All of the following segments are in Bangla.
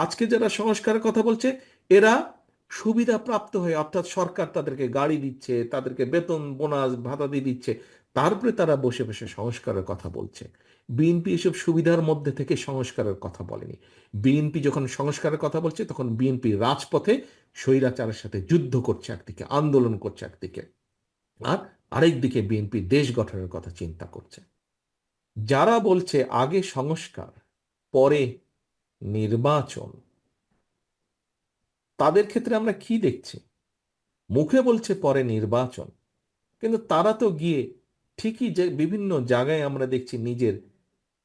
আজকে যারা সংস্কারের কথা বলছে, এরা সুবিধা প্রাপ্ত হয়ে, অর্থাৎ সরকার তাদেরকে গাড়ি দিচ্ছে, তাদেরকে বেতন বোনাস ভাতা দিয়ে দিচ্ছে, তারপরে তারা বসে বসে সংস্কারের কথা বলছে। বিএনপি এসব সুবিধার মধ্যে থেকে সংস্কারের কথা বলেনি। বিএনপি যখন সংস্কারের কথা বলছে, তখন বিএনপি রাজপথে স্বৈরাচারের সাথে যুদ্ধ করছে একদিকে, আন্দোলন করছে একদিকে, আর আরেকদিকে বিএনপি দেশ গঠনের কথা চিন্তা করছে। যারা বলছে আগে সংস্কার পরে নির্বাচন, তাদের ক্ষেত্রে আমরা কি দেখছি? মুখে বলছে পরে নির্বাচন, কিন্তু তারা তো গিয়ে ঠিকই যে বিভিন্ন জায়গায় আমরা দেখছি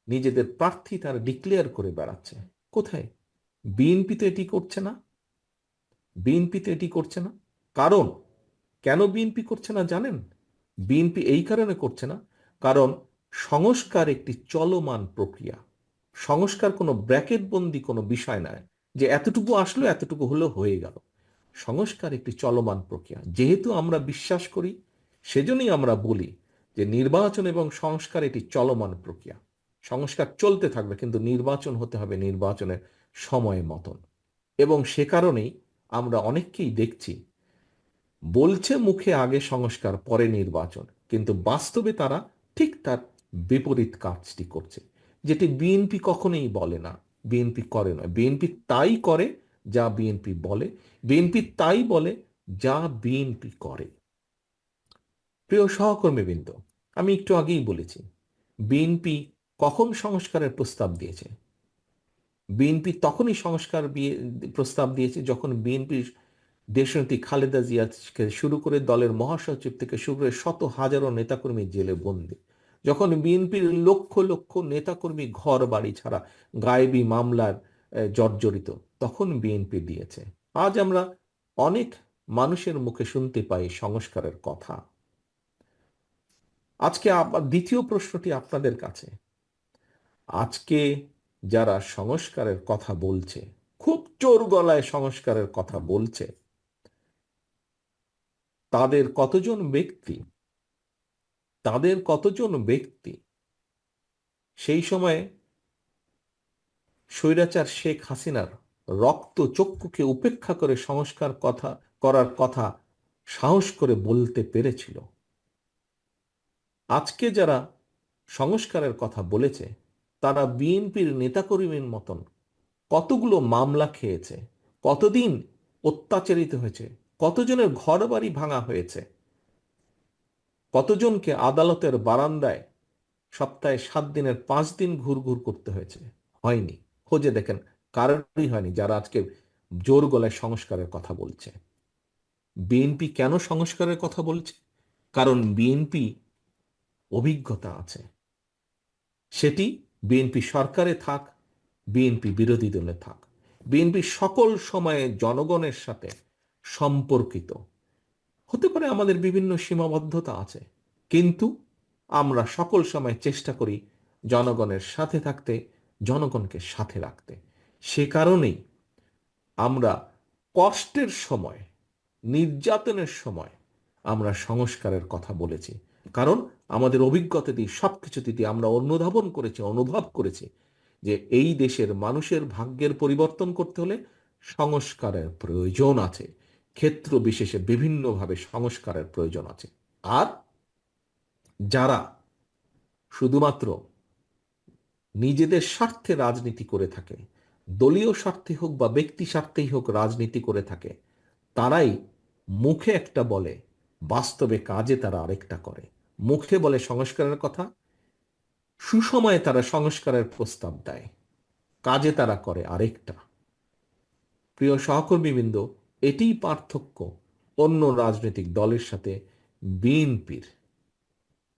নিজেদের প্রার্থী তারা ডিক্লেয়ার করে বেড়াচ্ছে। কোথায়? বিএনপি তো এটি করছে না। বিএনপি তো এটি করছে না। কারণ কেন বিএনপি করছে না জানেন? বিএনপি এই কারণে করছে না, কারণ সংস্কার একটি চলমান প্রক্রিয়া। সংস্কার কোনো ব্র্যাকেট বন্দি কোনো বিষয় নয় যে এতটুকু আসলো এতটুকু হলো হয়ে গেল। সংস্কার একটি চলমান প্রক্রিয়া। যেহেতু আমরা বিশ্বাস করি, সেজন্যই আমরা বলি যে নির্বাচন এবং সংস্কার এটি চলমান প্রক্রিয়া। সংস্কার চলতে থাকবে, কিন্তু নির্বাচন হতে হবে নির্বাচনের সময় মতন। এবং সে কারণেই আমরা অনেককেই দেখছি বলছে মুখে আগে সংস্কার পরে নির্বাচন, কিন্তু বাস্তবে তারা ঠিক তার বিপরীত কাজটি করছে, যেটি বিএনপি কখনোই বলে না, বিএনপি করে না। বিএনপি তাই করে যা বিএনপি বলে, বিএনপি তাই বলে যা বিএনপি করে। প্রিয় সহকর্মীবৃন্দ, আমি একটু আগেই বলেছি বিএনপি কখন সংস্কারের প্রস্তাব দিয়েছে। বিএনপি তখনই প্রস্তাব দিয়েছে যখন বিএনপির দেশনেত্রী খালেদা জিয়া থেকে শুরু করে দলের মহাসচিব থেকে শুরু করে শত হাজারো নেতাকর্মী জেলে বন্দী, যখন বিএনপির লক্ষ লক্ষ নেতাকর্মী ঘর বাড়ি ছাড়া, গায়েবী মামলার জর্জরিত, তখন বিএনপি দিয়েছে। আজ আমরা অনেক মানুষের মুখে শুনতে পাই সংস্কারের কথা। আজকে দ্বিতীয় প্রশ্নটি আপনাদের কাছে। আজকে যারা সংস্কারের কথা বলছে, খুব জোর গলায় সংস্কারের কথা বলছে, তাদের কতজন ব্যক্তি সেই সময়ে স্বৈরাচার শেখ হাসিনার রক্ত চক্ষুকে উপেক্ষা করে সংস্কার করার কথা সাহস করে বলতে পেরেছিল? আজকে যারা সংস্কারের কথা বলেছে, তারা বিএনপির নেতাকর্মীর মতন কতগুলো মামলা খেয়েছে, কতদিন অত্যাচারিত হয়েছে, কতজনের ঘর বাড়ি ভাঙা হয়েছে, কতজনকে আদালতের বারান্দায় সপ্তাহে 7 দিনের 5 দিন ঘুরঘুর করতে হয়েছে? হয়নি। খোঁজে দেখেন, কারোরই হয়নি যারা আজকে জোর গলায় সংস্কারের কথা বলছে। বিএনপি কেন সংস্কারের কথা বলছে? কারণ বিএনপি অভিজ্ঞতা আছে। সেটি বিএনপি সরকারে থাক, বিএনপি বিরোধী দলে থাক, বিএনপি সকল সময়ে জনগণের সাথে সম্পর্কিত। হতে পারে আমাদের বিভিন্ন সীমাবদ্ধতা আছে, কিন্তু আমরা সকল সময় চেষ্টা করি জনগণের সাথে থাকতে, জনগণকে সাথে রাখতে। সে কারণেই আমরা কষ্টের সময়, নির্যাতনের সময় আমরা সংস্কারের কথা বলেছি। কারণ আমাদের অভিজ্ঞতা দিয়ে, সবকিছু দিয়ে আমরা অনুধাবন করেছি, অনুভব করেছি যে এই দেশের মানুষের ভাগ্যের পরিবর্তন করতে হলে সংস্কারের প্রয়োজন আছে। ক্ষেত্র বিশেষে বিভিন্নভাবে সংস্কারের প্রয়োজন আছে। আর যারা শুধুমাত্র নিজেদের স্বার্থে রাজনীতি করে থাকে, দলীয় স্বার্থে হোক বা ব্যক্তি স্বার্থেই হোক রাজনীতি করে থাকে, তারাই মুখে একটা বলে, বাস্তবে কাজে তারা আরেকটা করে। মুখে বলে সংস্কারের কথা, সুসময়ে তারা সংস্কারের প্রস্তাব দেয়, কাজে তারা করে আরেকটা। প্রিয় সহকর্মীবৃন্দ, এটিই পার্থক্য অন্য রাজনৈতিক দলের সাথে বিএনপির।